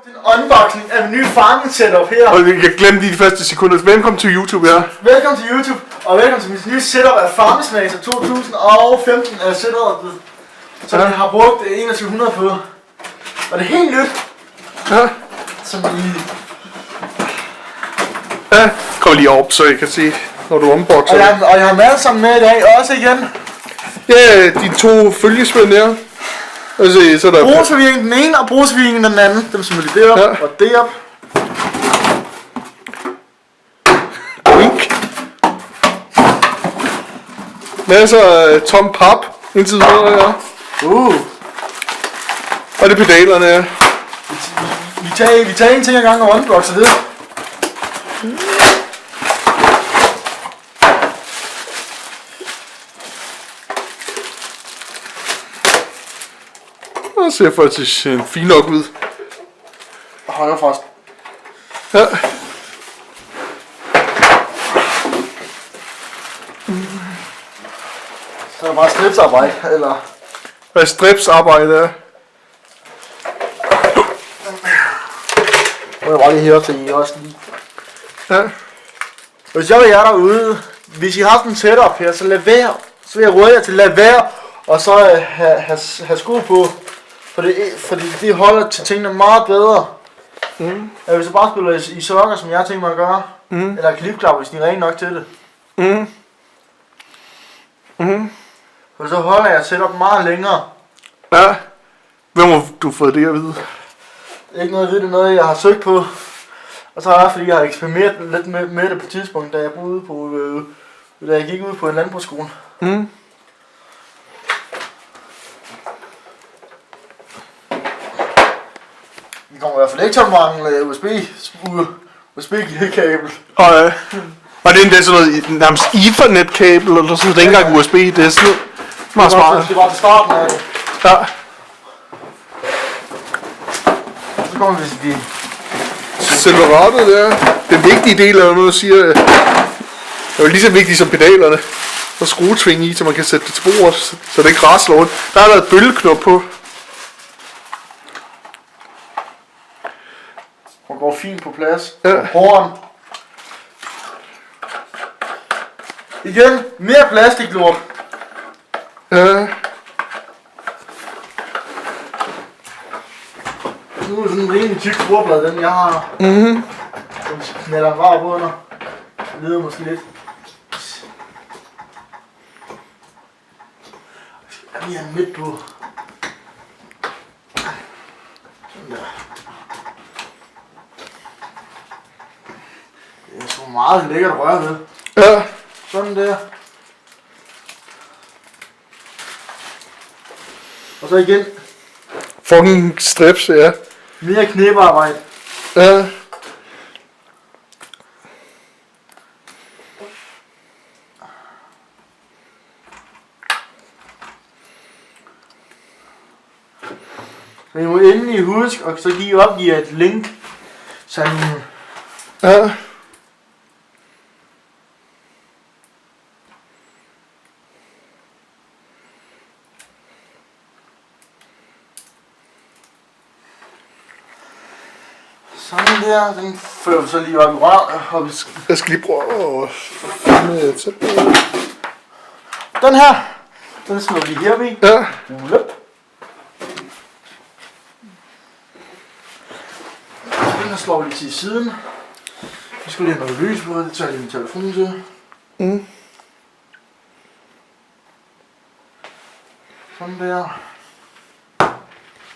En unboxing af min nye farming setup her. Og jeg glemte de første sekunder. Velkommen til YouTube, ja. Velkommen til YouTube, og velkommen til mit nye setup af Farming 2015 af setupet, som jeg har brugt 2100 på. Og det er helt nyt. Ja. Som I... Ja, kom lige op, så I kan se, når du unboxer. Og jeg har med sammen med i dag også igen. Ja, de to følgesmænd her. Altså, så der Brugsforvirringen den ene, og brugsforvirringen den anden. Dem selvfølgelig derop, ja. Og derop. Wink. Masser af tom pap indtil videre, ja. Og det er pedalerne, ja. Vi tager en ting ad gangen og unboxer det. Det ser faktisk fint nok ud. Hold fast. Ja. Så er det bare stripsarbejde, eller? Hvad stripsarbejde er? Nu må jeg bare lige høre til I også lige. Ja. Hvis jeg var jer derude, hvis I har haft en setup her, så lad være. Så vil jeg råde jer til lad være, og så have sko på. Fordi det holder til tingene meget bedre. Ja, hvis du bare spiller i sokker, som jeg har tænkt mig at gøre. Eller klipklapper, hvis de er rene nok til det. Og så holder jeg setup meget længere. Ja. Hvem har du fået det at vide? Ikke noget at vide, det er noget jeg har søgt på. Og så er det fordi jeg har eksperimenteret lidt med det på tidspunkt, da jeg boede på, da jeg gik ud på en landbrugsskole. Vi kommer i hvert fald ikke til at mangle USB-kabel. Og det er endda sådan noget nærmest Ethernet-kabel, eller sådan noget. Det er ikke engang USB, det er sådan meget smart. Det var til starten af det. Ja. Så kommer vi til de... Selve rattet der. Den vigtige del er noget, der siger, det er jo lige så vigtigt som pedalerne. Og skruetving i, så man kan sætte det til bordet, så det ikke rasler rundt. Der er der et bølgeknop på. Og går fint på plads. Ja. Horn. Igen, mere plastiklort. Ja. Nu er det sådan en rimelig tyk sporblad, den jeg har. Som knælder bare på under. Det lyder måske lidt. Jeg skal lige have midt på. Sådan der. Det er så meget lækkert at røre ved. Ja. Sådan der. Og så igen. Fucking strips, ja. Mere knæbearbejde. Ja. Så I må endelig huske, og så opgive et link. Sådan. Ja. Sådan der, den fører vi så lige op i rør. Jeg skal lige prøve at finde tæt på. Den her, den smider vi her ved. Ja. Den her slår vi lige til siden. Vi skal lige have noget lys på, det tager jeg lige min telefon til. Sådan der.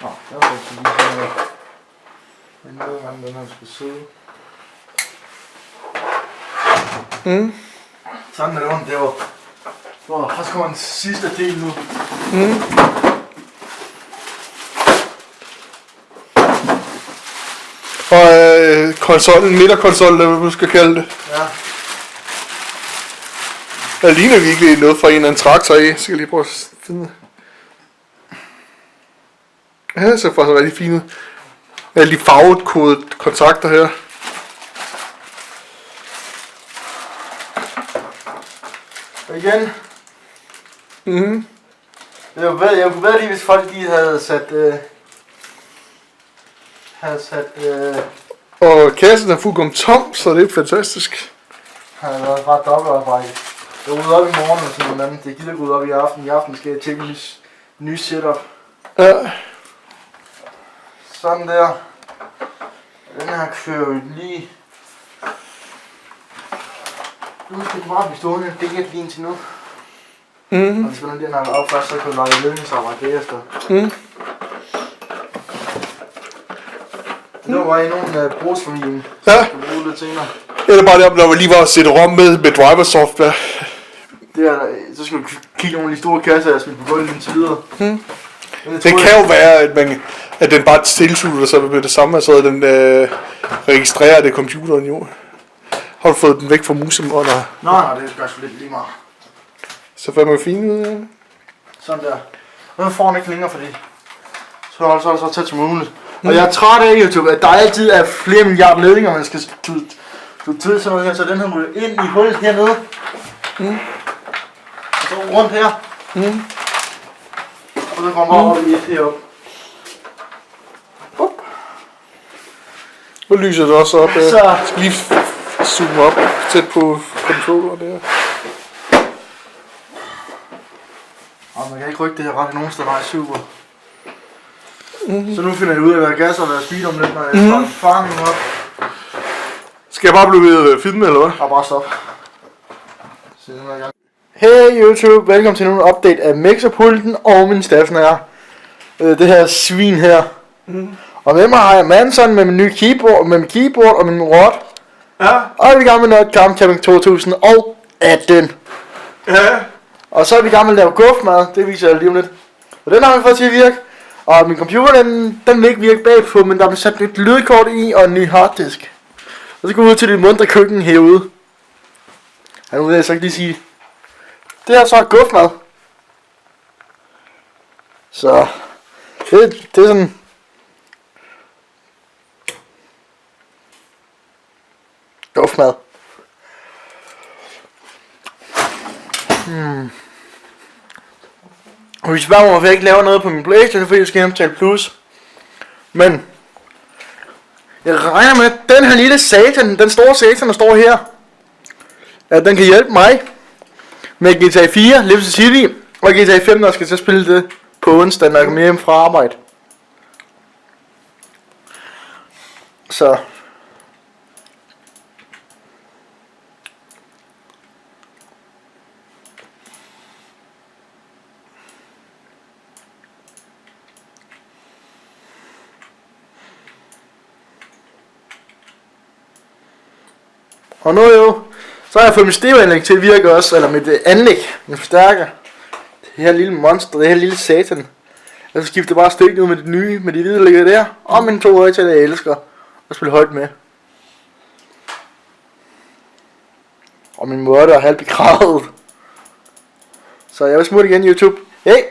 Nå, der var altså lige sådan noget. Den måde, hvordan den her skal sidde. Sådan er det ondt derovre. Og så kommer den sidste del nu. Og konsollen, midterkonsollen, eller hvad du skal kalde det. Ja. Der ligner virkelig noget fra en eller anden traktor af. Så skal jeg lige prøve at finde. Ja, det ser faktisk rigtig fint ud. Alle de farvetkodede kontakter her. Og igen. Jeg kunne bedre lige, hvis folk de havde sat har sat... Og kassen er fuldkommen tom, så det er fantastisk. Han har været ret dobbeltarbejde. Jeg rydder op i morgen og sådan noget andet. Det gider gå ud op i aften. I aften skal jeg tjekke en ny setup. Ja. Sådan der. Den her kører jo lige... Nu skal du bare blive stående. Det kan jeg lige indtil nu. Mhm. Og hvis man den her op først, så kan du lege ledningsarbejde bagefter. Mhm. Det var bare i nogle af brugsfamilien. Ja. Jeg skal bruge lidt senere. Eller bare der, når man lige var at sætte rom med driver software. Det er, så skal du kigge nogle af de store kasser, jeg smidt på gulvet indtil videre. Det kan jo være, at den bare tilslutter sig med det samme, så den registrerer det computeren jo. Har du fået den væk fra musemånden? Nej, det gør sgu lidt lige meget. Så fandme fint ud, ja. Sådan der. Nu får den ikke længere, fordi så er det så tæt som muligt. Og jeg er træt af YouTube, at der altid er flere milliarder ledninger, man skal du til sådan noget her, så den her ryger ind i hullet hernede. Og så rundt her. Og så kommer over i et heroppe. Nu lyser det også op. Så. Jeg skal lige zoome op tæt på controlleren der. Man kan ikke rykke det her ret i nogen steder, nej, super. Så nu finder jeg ud af, hvad gas og hvad speed om lidt, når jeg starter fangen op. Skal jeg bare blive ved at filme, eller hvad? Og bare stop. Hey YouTube, velkommen til en update af mixerpulten og min stationær. Det her svin her. Og med mig har jeg Manson med min nye keyboard, med min keyboard og min rod. Ja. Og vi er i gang med noget Camp Camping 2018. Ja. Og så er vi i gang med at lave gufmad, det viser jeg lige om lidt. Og den har vi fået til at virke. Og min computer, den vil ikke virke bagpå, men der er blevet sat et lydkort i og en ny harddisk. Og så går vi ud til det mundre køkken herude. Ja, nu vil jeg så ikke lige sige. Det her så er gufmad. Så det er sådan. Gufmad. Og hvis I spørger mig, hvorfor jeg ikke laver noget på min PlayStation, fordi jeg skal hjemtale Plus. Men jeg regner med, at den her lille satan, den store satan, der står her, at den kan hjælpe mig med GTA 4, Liberty City og GTA 5, når jeg skal til at spille det på onsdag, når jeg kommer hjem fra arbejde. Så og nu så har jeg fået mit stereoanlæg til at virke også, eller mit anlæg, min forstærker. Det her lille monster, det her lille satan. Jeg skal skifte bare stik ud med det nye, med de hvide ligger der, og mine 2 højtaler, jeg elsker at spille højt med. Og min mørder er halvt begravet. Så jeg vil smutte igen YouTube. Hey!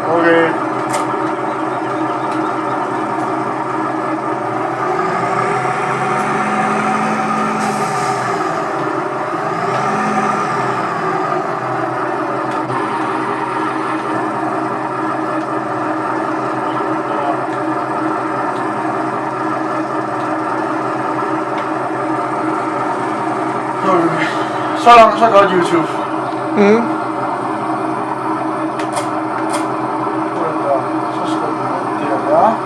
Okay. Så langt, så godt YouTube. Så skal det der.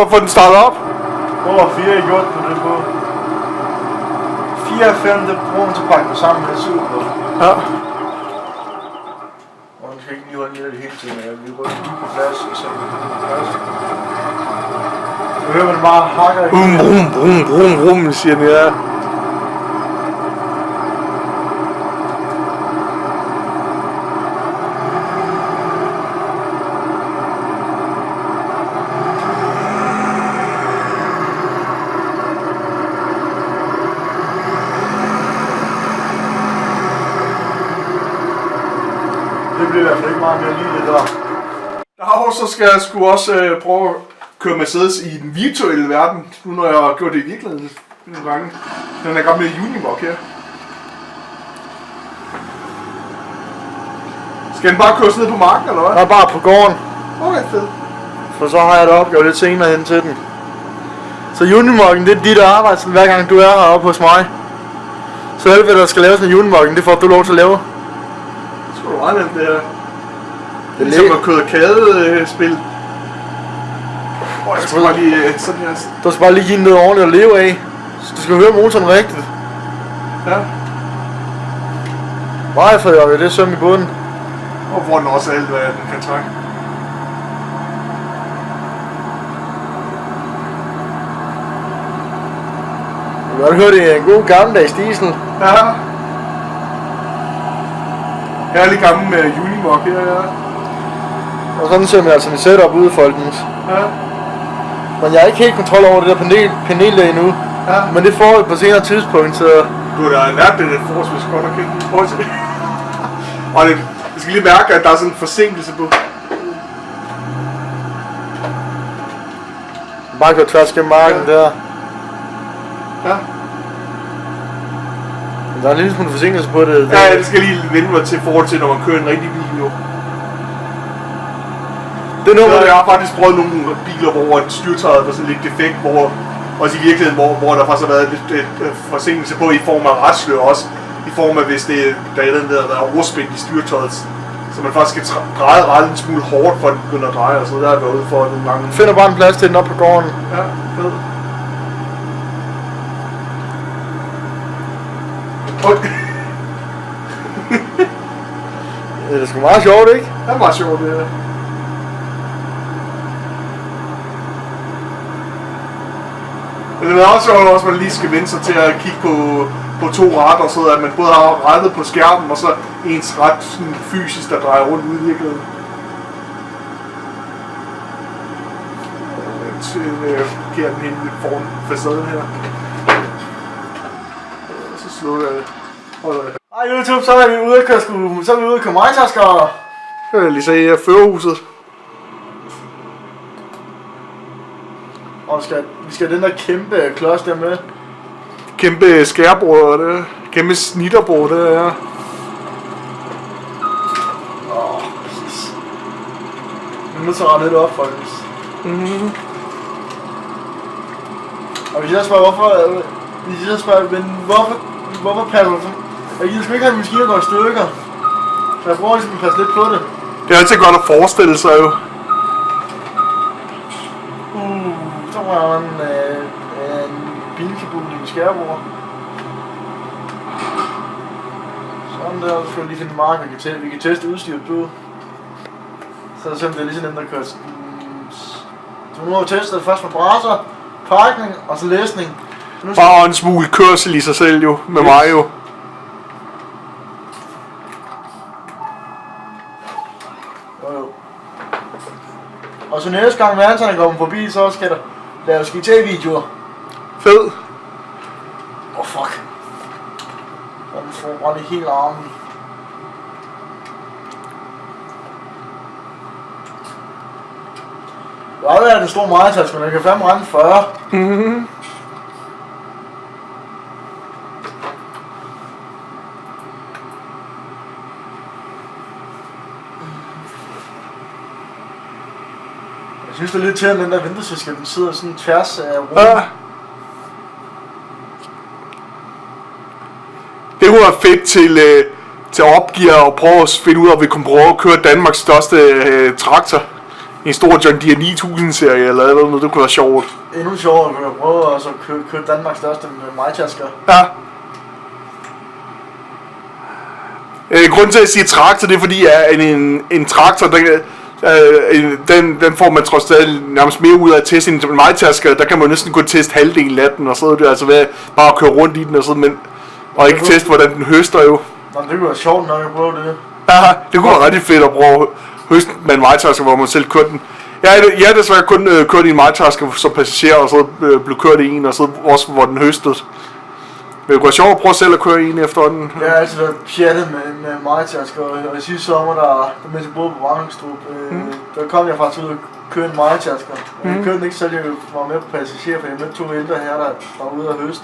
at få den startet op? Hvor 4 er gjort på det på. 4 og 5, det bruger man til at pakke den sammen med 7 på. Ja. Og man skal ikke lige holde det hele tiden, vi rykker lige på plads, og så plads. Så hører man bare hakker i. Brum, siger den, ja. Det bliver i hvert fald ikke meget mere lige det der. Og så skal jeg sgu også prøve at køre Mercedes i den virtuelle verden, nu når jeg har gjort det i virkeligheden nogle gange. Den er gamle Unimog her. Skal den bare køres ned på marken, eller hvad? Nej, bare på gården. Okay, fedt. For så har jeg det opgave lidt senere hen til den. Så Unimoggen, det er dit arbejde, hver gang du er heroppe hos mig. Så alt hvad der skal laves med Unimoggen, det får du lov til at lave. Det skal du regne det her. Det er Det ligesom at køre kædespil. Jeg skal bare lige sådan her. Du skal bare lige give den noget ordentligt at leve af. Så du skal høre motoren rigtigt. Ja. Meget for det er søm i bunden. Og hvor den også er alt, hvad den kan trække. Du kan godt høre, det er en god gammeldags diesel. Ja. Herlig gammel med Unimog her, ja. Og sådan ser man altså mit setup ud, folkens. Ja. Men jeg har ikke helt kontrol over det der panel der endnu. Ja. Men det får vi på senere tidspunkt, så... Du har da lært det forholdsvis godt at kende. Og det skal lige mærke, at der er sådan en forsinkelse på. Bare køre tværs gennem marken der. Ja. Men der er en lille smule forsinkelse på det. Ja, det skal lige vende mig til forhold til, når man kører en rigtig bil jo. Det er noget, Jeg har faktisk prøvet nogle biler, hvor styrtøjet var sådan lidt defekt, hvor også i virkeligheden, hvor der faktisk har været lidt forsinkelse på i form af retslør også. I form af, hvis der er den der overspændt i styrtøjet. Så man faktisk skal dreje rettet en smule hårdt, for at den begynder at dreje, og så der har jeg været ude for nogle gange. finder bare en plads til den op på gården. Ja, fedt. Det er sgu meget sjovt, ikke? Det er meget sjovt, det her. Men det er også sjovt, at man lige skal vende sig til at kigge på to retter, så at man både har rettet på skærmen, og så ens ret sådan fysisk, der drejer rundt ude i virkeligheden. Jeg giver den helt lidt foran facaden her. Så slutter jeg det. Hej YouTube, så er vi ude at køre majtasker. Jeg vil lige se førerhuset. Og vi skal have den der kæmpe klods der med. Kæmpe skærbord, det kæmpe snitterbord, det er. Præcis. Vi er nødt til at rette lidt op, folkens. Og hvis jeg spørger, hvorfor passer du så? Jeg gider sgu ikke have en maskine, der går i stykker. Så jeg prøver ligesom at passe lidt på det. Det er altid godt at forestille sig jo. Så var der en bilkabul i min skærbord. Sådan der, så skal vi lige finde en mark, vi kan teste udstyret på. Så er det simpelthen lige så nemt at køre. Så nu har vi testet det først med brasser, pakning og så læsning. Så nu skal Bare en smule kørsel i sig selv jo, med mig jo. Jo. Og så næste gang værnserne kommer forbi, så skal der laves GTA-videoer. Fed. Fuck. Og den får bare lige helt armen. Det er den store majtask, men den kan fandme rende 40. Jeg synes det er lidt til, at den der vintersyske, den sidder sådan tværs af rummet. Ja. Det kunne være fedt til opgear og prøve at finde ud af, at vi kunne prøve at køre Danmarks største traktor en stor John Deere 9000-serie eller noget, det kunne være sjovt. Endnu sjovere kunne jeg prøve at køre Danmarks største majtasker. Ja. Grunden til at sige traktor, det er fordi, at en traktor, den får man trods alt nærmest mere ud af at teste en majtasker. Der kan man næsten kun teste halvdelen af den, og så er det altså ved bare at køre rundt i den og sådan, men og ikke teste, hvordan den høster jo. Nå, det kunne være sjovt nok at prøve det. Ja, det kunne være rigtig fedt at prøve at høste med en majtasker, hvor man selv kørte den. Jeg har desværre kun kørt i en majtasker som passager, og så blev kørt i en, og så også hvor den høstede. Men det kunne være sjovt at prøve selv at køre i en efterhånden. Jeg har altid været pjattet med majtasker, og i sidste sommer, der mens jeg boede på Brandingstrup, der kom jeg faktisk ud og køre en majtasker. Jeg kørte den ikke selv, jeg var med på passager, for jeg mødte 2 ældre her, der var ude at høste.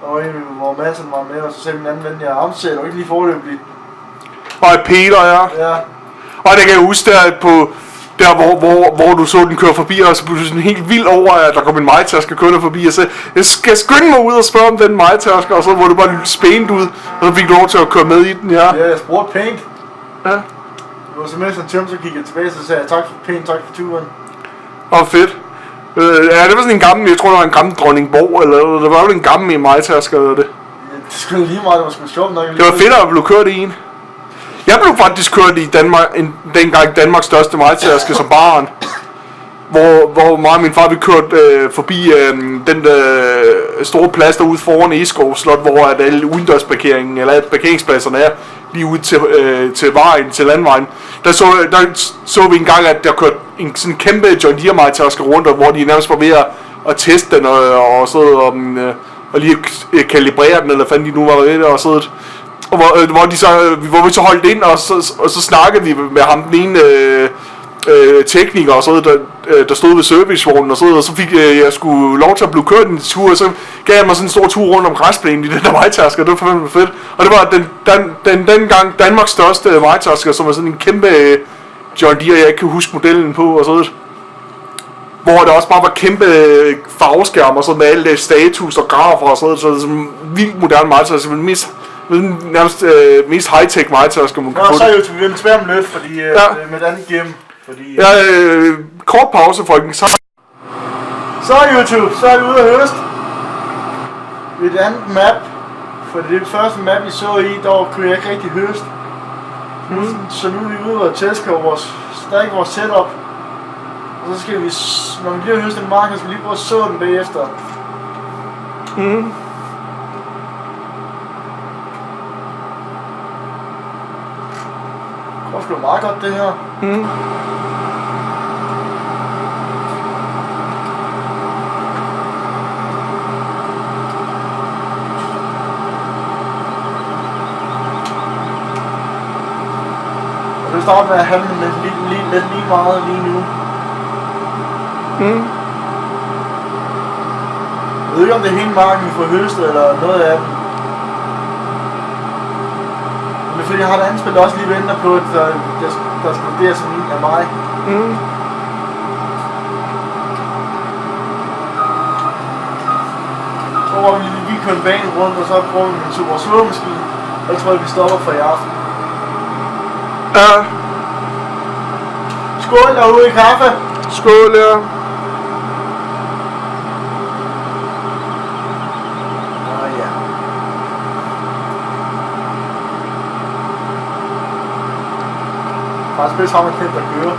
Og en, hvor Madsen var med, og så sagde min anden ven, jeg amsæt, og ikke lige forløbigt. Og Peter, ja. Og det kan jeg huske der på der hvor du så den køre forbi, og så blev du sådan helt vild over, at der kom en majtasker kørende forbi, og så jeg skal skynde mig ud og spørge om den majtasker, og så var du bare spænt ud, og så fik du lov til at køre med i den, ja. Ja, jeg spurgte pænt. Ja. Det var simpelthen sådan så gik jeg tilbage, så sagde jeg tak for turen. Og fedt. Ja, det var sådan en gammel, jeg tror det var en gammel Dronningborg, eller det var jo en gammel majtasker, eller det. Ja, det skulle lige meget, det var sgu sjovt nok. Det var fedt at blive kørt i en. Jeg blev faktisk kørt i Danmark, dengang Danmarks største majtasker som barn. Hvor mig og min far vi kørte forbi den store plads derude foran Eskov Slot, hvor at alle udendørsparkeringen, eller alle parkeringspladserne er lige ud til vejen, til landvejen. Der så vi engang, at der kørte en sådan kæmpe John Deere majtasker rundt, og hvor de nærmest var ved at teste den og og lige kalibrere den, eller fandt de nu var ved det, og så og hvor vi så holdt ind, og så snakkede vi med ham, den ene tekniker, og så der stod ved servicevognen, og så fik jeg sgu lov til at blive kørt en tur, og så gav jeg mig sådan en stor tur rundt om græsplænen i den der majtasker, det var fandme fedt. Og det var dengang Danmarks største majtasker, som var sådan en kæmpe John Deere, jeg ikke kan huske modellen på, og så hvor der også bare var kæmpe farveskærm, og så med alle status og grafer, og så det sådan vildt moderne majtasker, nærmest mest high-tech majtasker, man kan få. Så er jeg jo til at svære om lidt, fordi med et andet game. Fordi, kort pause, folkens. Så YouTube, så er vi ude at høste. Et andet map. For det første map, vi så i, der kunne jeg ikke rigtig høste. Så nu er vi ude og teste stadig vores setup. Og så skal vi, når vi lige høste en mark, så skal vi lige prøve at så den bagefter. Det er meget godt det her. Jeg vil starte med at handle med lidt lige meget lige nu. Jeg ved ikke om det er hele marken vi får høstet eller noget af den. Men fordi jeg har et andet spil, der også lige venter på, at der skal vurdere sådan en af mig. Så tror vi lige kører en bane rundt, og så prøver vi en super slåmaskine. Og så tror jeg, vi stopper for i aften. Ja. Skål derude i kaffe. Skål, ja. Faktisk bedst har man kendt at køre.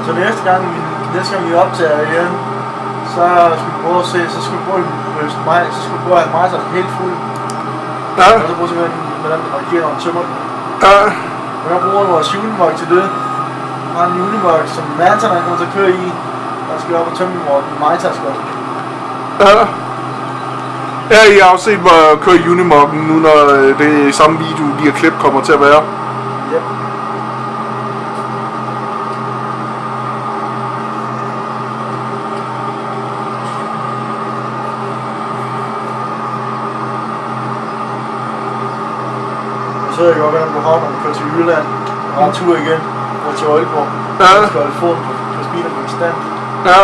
Så næste gang vi optager igen, så skal vi prøve at se, så skal vi prøve at have mig så helt fuld. Ja. Og så prøve at se, hvordan den reagerer, når den tømmer den. Ja. Og jeg bruger vores Unimog til det. Jeg har en Unimog, som Mantan kommer til at køre i. Der skal vi op og tømme vores majtasker. Ja. Ja, jeg har også set mig køre i Unimoggen nu, når det er samme video, de her klip kommer til at være. Yep. Så jeg godt, hvordan du har, når du kører til Jylland. Og har en tur igen. Og til Aalborg. Ja. Du skal holde foden på speederen konstant. Ja.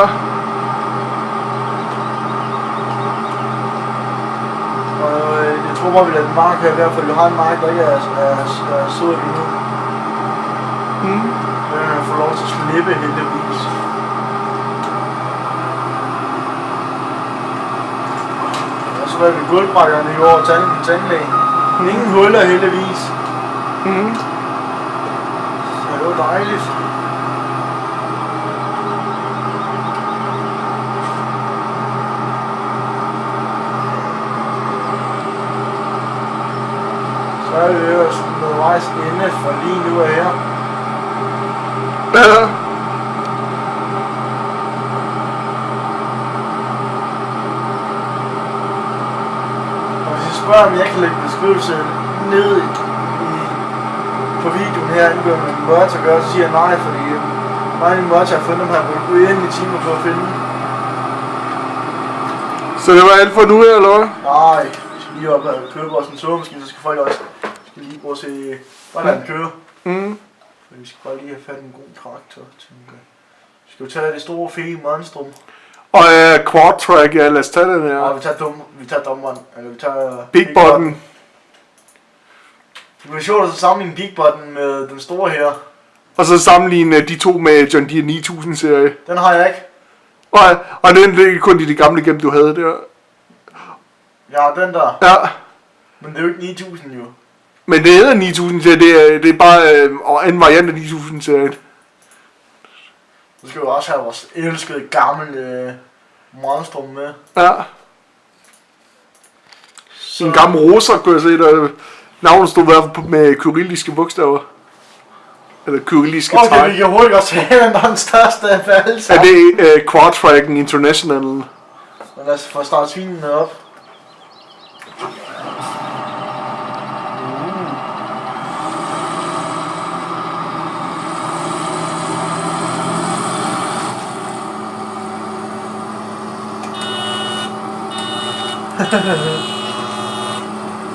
Og jeg tror mig, vi lader den bare køre i hvert fald. Du har en mark, der ikke er sød endnu. Den får lov til at slippe heldigvis. Og så var vi gulvbrækkerne i år og tandlæge. Ingen huller heldigvis. Så det var dejligt. Så er vi jo sådan vejs ende for lige nu her. Ja. Og hvis I spørger, om jeg kan lægge beskrivelse ned på videoen her, angående med Merch at gøre, så siger jeg nej, fordi mange Merch har fundet dem her på uendelige timer på at finde. Så det var alt for nu, eller hvad? Nej, vi skal lige op og købe os en togemaskine, så skal folk også lige prøve at se, hvordan den kører. Men vi skal bare lige have fat i en god traktor, tænker jeg. Vi skal jo tage det store, fede monstrum. Og quad track, ja, lad os tage den her. Ja, vi tager dommeren, eller vi tager... Big button. Det bliver sjovt at sammenligne Big Button med den store her. Og så sammenligne de to med John Deere 9000 serie. Den har jeg ikke. Og den det er kun de gamle gennem du havde der. Ja, den der. Ja. Men det er jo ikke 9000 jo. Men det hedder 9000 serie, det er bare en variant af 9000 serien. Så skal vi også have vores elskede gamle monstrum med. Ja. Så. En gammel roser, kunne jeg se, der navnet stod i hvert fald med kyrilliske bogstaver. Eller kyrilliske tegn. Okay, vi kan hurtigt godt se, hvem der er den største af alle sammen. Ja, det er Quadtracken International. Men lad os få startet svinene op.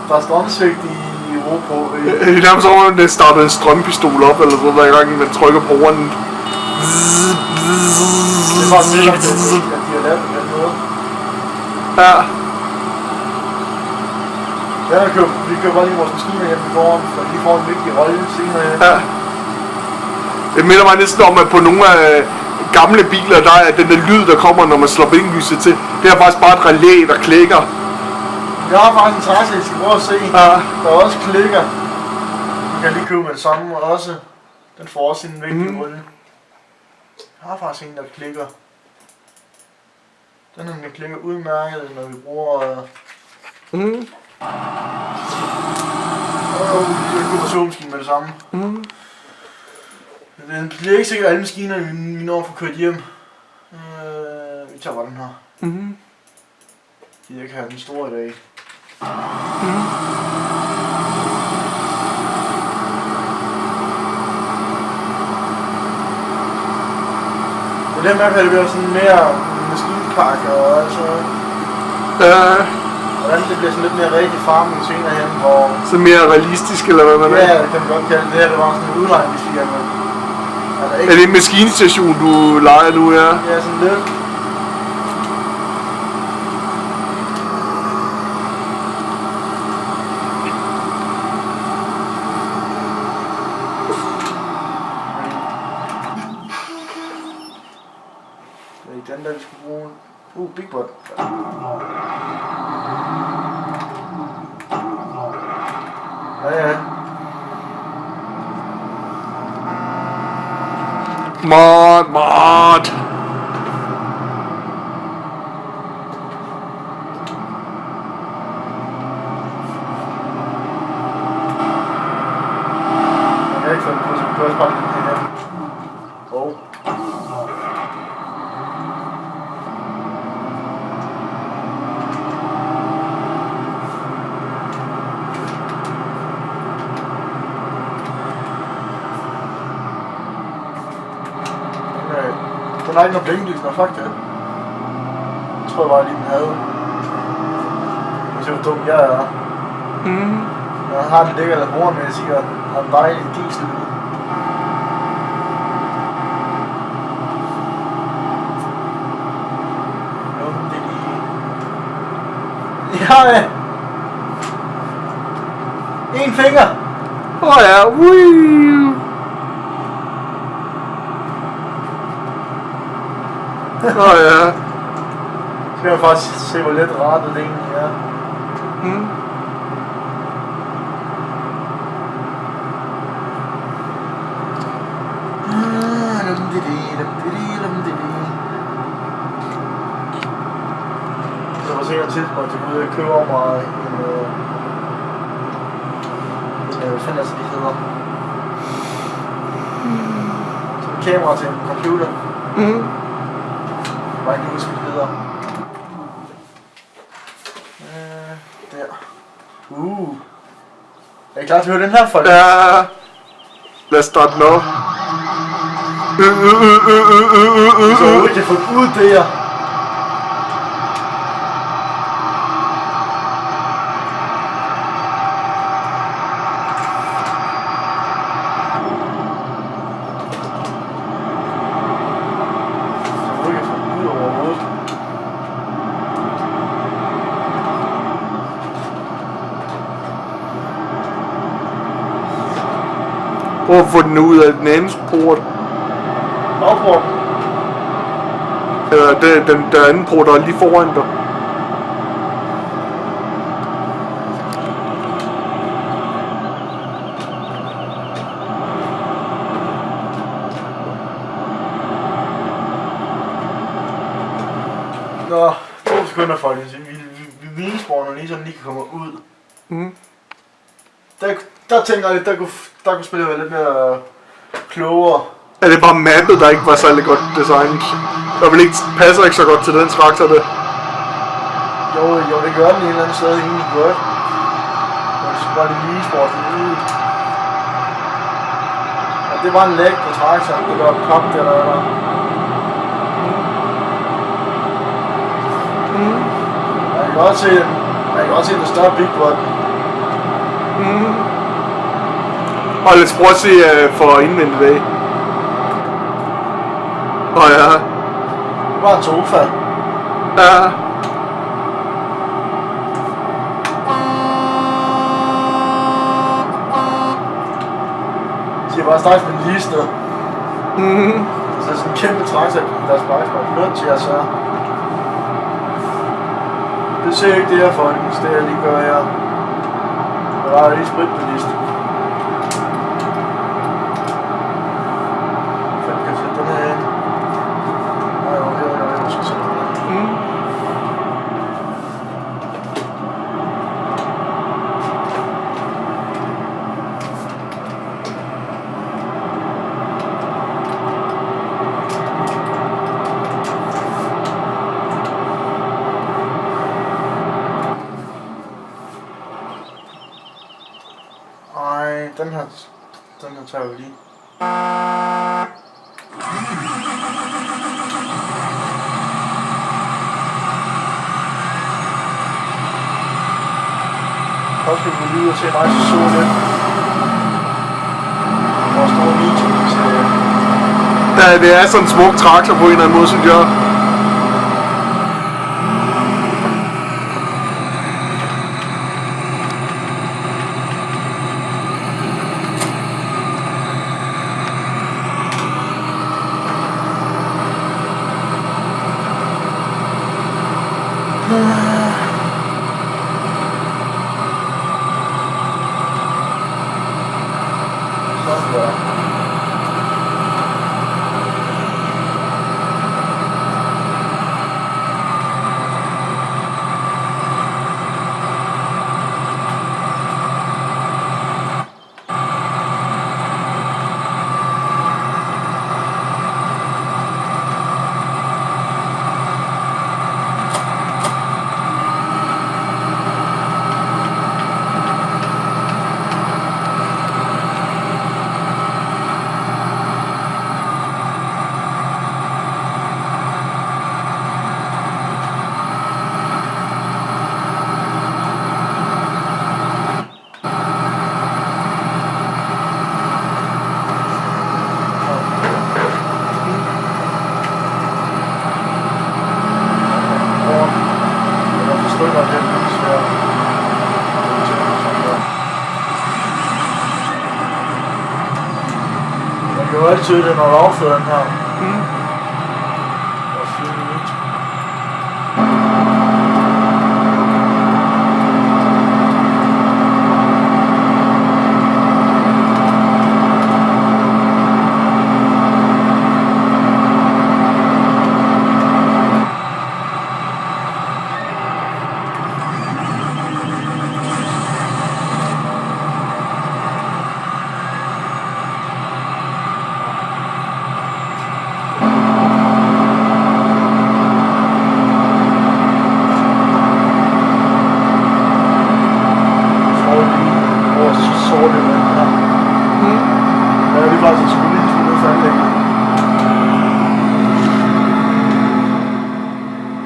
Der er strømsvigt i Europa. Det er nærmest som om, det starter en strømpistol op, eller så hver gang man trykker på rundt. Det er bare sikkert, at de har lavet på den måde. Ja. Ja, vi køber bare lige vores maskiner hjem i foran, for de får en vigtig rolle senere hen. Ja. Det minder mig næsten om, at på nogle af gamle biler, der er den der lyd, der kommer, når man slår blinklysset til. Det er faktisk bare et relæ, der klikker. Jeg har faktisk en Tesla, jeg skal prøve at se. Ja. Der er også klikker. Du kan lige købe med det samme, og også den får også en vigtig rolle. Jeg har faktisk en, der klikker. Den her klikker udmærket, når vi bruger... Jeg køber togemaskinen med det samme. Det bliver ikke sikkert alle maskiner, vi når at få kørt hjem. Vi tager bare den her. Jeg kan have den store i dag. Det er mærkeligt, at det bliver sådan mere maskinpakke og altså... Hvordan det bliver sådan lidt mere rigtig farming senere hen, hvor... Så mere realistisk, eller hvad man er? Ja, det kan man godt kalde det her. Det var sådan en udlejningsfirma. Er det en maskinstation, du leger nu, ja? Ja, sådan lidt. Det er ikke den der, vi skal bruge. Big Bot. Ja. Mod. Jeg kan ikke få den på, så vi kan også bare lige den her. Den har ikke noget blinklysende, fuck det. Jeg tror bare lige den havde. Jeg ser hvor dum jeg er. Jeg har den lækker der bruger med, jeg siger, har en dejlig diesel. Jo, det er lige... Ja, En finger. Ja, ui. Ja. Så kan man faktisk se, hvor let rettet det egentlig er. Så var sikkert tidspunkt til at gå ud og købe mig hvad fanden altså de hedder? Sådan en kamera til en computer. Bare ikke huske, hvad det hedder. Der. Er I klar til at høre den her, folk? Ja. Lad os starte den op. Så jeg kan få ud det her. Prøv at få den ud af den anden port. Bagport. Eller den anden port, der er lige foran dig. Nå, 2 sekunder, folkens. Vi vinespawner lige, så den lige kan komme ud. Der tænker jeg lidt, der kunne spillet være lidt mere klogere. Er det bare mappet, der ikke var særlig godt designet? Der vel ikke passer ikke så godt til den traktor, det? Jo, det gør den et eller andet sted egentlig godt. Men det skulle bare lige vinespawne den ud. Og det var en læg på traktoren, det var kop der. Jeg kan godt se den større big button. Og lad os prøve at se for indvendigt af. Ja. Det var en sofa. Ja. De har bare straks med en lige sted. Så det er sådan en kæmpe traktor, der er bare nødt til at så. Det ser ikke det her, folkens. Det jeg lige gør her. Der er lige spritbilist. Fanden kan jeg sætte den her ind? Nej, jo, jeg skal sætte den her. Ej, den her tager vi lige. Også skal vi gå lige ud og se mig så lidt. Hvor store video til. Ja, det er sådan en smuk traktor på en eller anden måde, synes jeg. Sådan der. Det var altid det, når du afføder den her. Det var 4 minutter.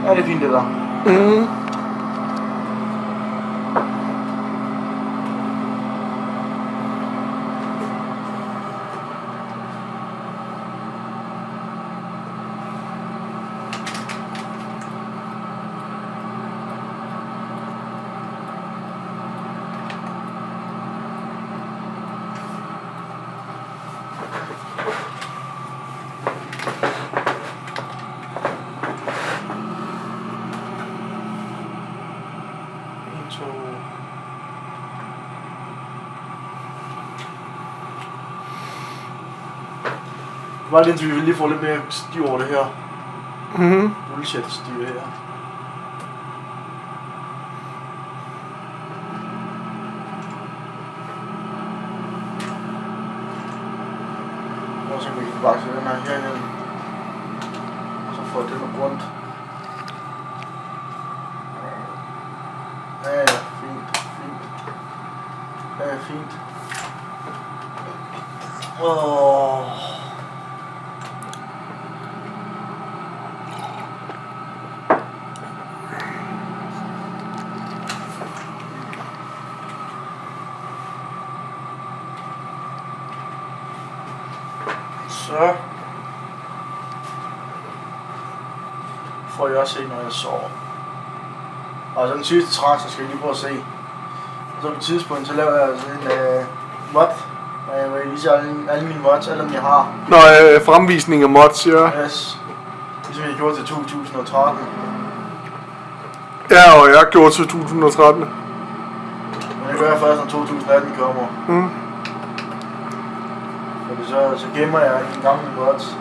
Ja, det er fint det der. Bare lige indtil vi vil lige få lidt mere stiv over det her. Bullshit stiv her. Og så kan vi bare sætte den her herhen. Og så får jeg den rundt. Ja, fint, fint. Ja, fint. Så får jeg også se, når jeg sover. Og så den sidste træk, så skal jeg lige prøve at se. Og så på et tidspunkt, så laver jeg sådan en mod. Hvor jeg viser alle mine mods, alle dem jeg har. Nå, fremvisning af mods, ja. Yes. Ligesom jeg gjorde til 2013. Ja, og jeg gjorde til 2013. Men det gør jeg først, når 2018 kommer. Så gemmer jeg en gamle mods.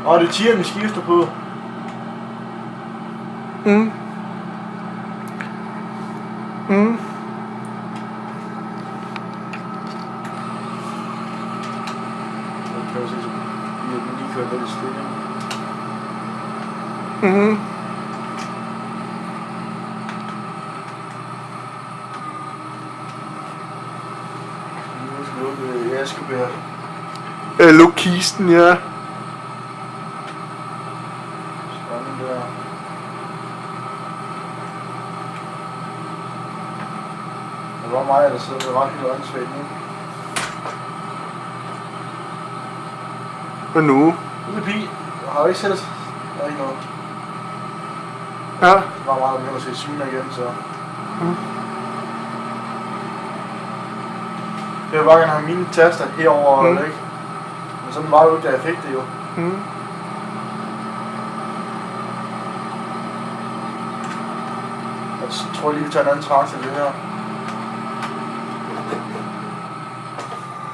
Og det er tieren, vi skifter på. Så kan jeg se, så bliver den lige kørt lidt stilling. Askebær. Luk kisten, ja. Sådan der. Det var mig, der sidder ret helt åndssvagt nu. Og nu? Det er pige. Jeg har jo ikke set. Der er ikke noget. Ja. Det var meget, der begynder at se syner igen, så. Jeg vil bare gerne have mine taster herover, ikke? Men sådan var det jo ikke, da jeg fik det jo. Jeg tror lige, vi tager en anden træk til det her.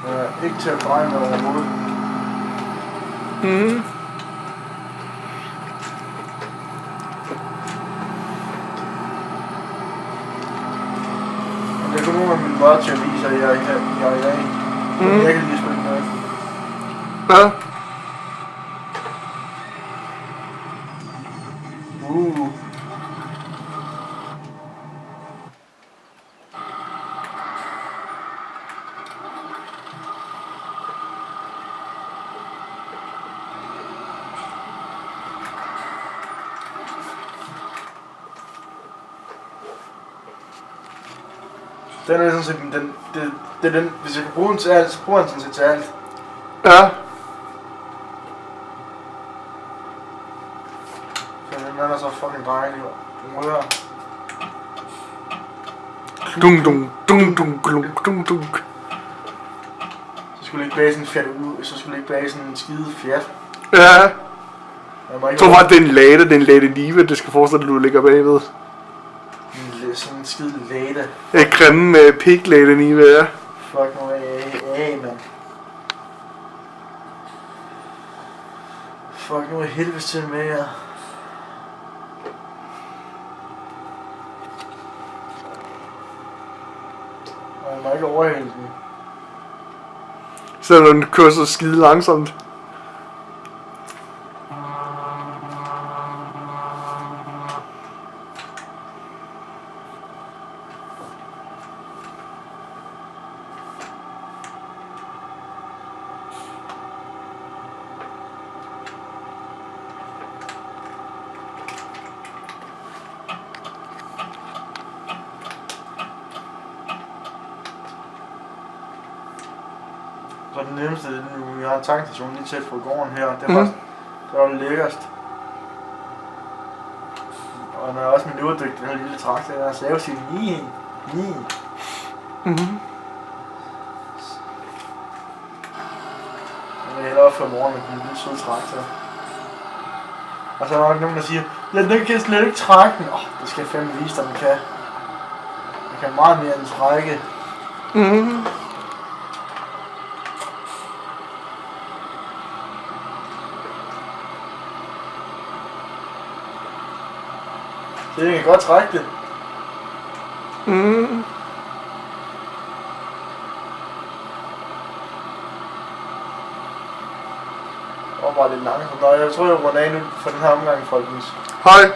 Jeg er ikke til at dreje med overhovedet. Men det er kun nogle af mine mods, jeg viser, at jeg er i dag. Jeg kan lige spille med. Ja. Den er sådan set, det er den, hvis jeg kan bruge den til alt, så bruger den sådan set til alt. Ja. Så den er så fucking dejlig. Den rører. Dung, dung, dung, dung, dung, dung, dung. Så skulle det ikke bage sådan en fjat ud, så skulle det ikke bage sådan en skide fjat. Ja. Jeg tror bare, det er en lade live, det skal forestille, at du ligger bagved. Sådan en skide lade. Creme med piglade nive, ja. Fuck nu af, mand. Fuck nu er helvedes til med jer. Og jeg må ikke overhælde den. Selvom den kører så skide langsomt. Så den nemmeste, vi har en tankstation lige tæt på gården her, det er faktisk, det var det lækkerst. Og den er også miljødygtig, den her lille traktor, der er slavstil 9. Mhm. Jeg vil hellere op for morgen med den lille søde traktor. Og så er der nok nogen, der siger, ja, den kan slet ikke trække den. Det skal jeg fandme vise dig, den kan. Den kan meget mere end trække. Mhm. Så jeg kan godt trække det. Mhm. Og bare lidt langsomt. Nå, jeg tror, jeg runder af nu for den her omgang, folkens. Hej.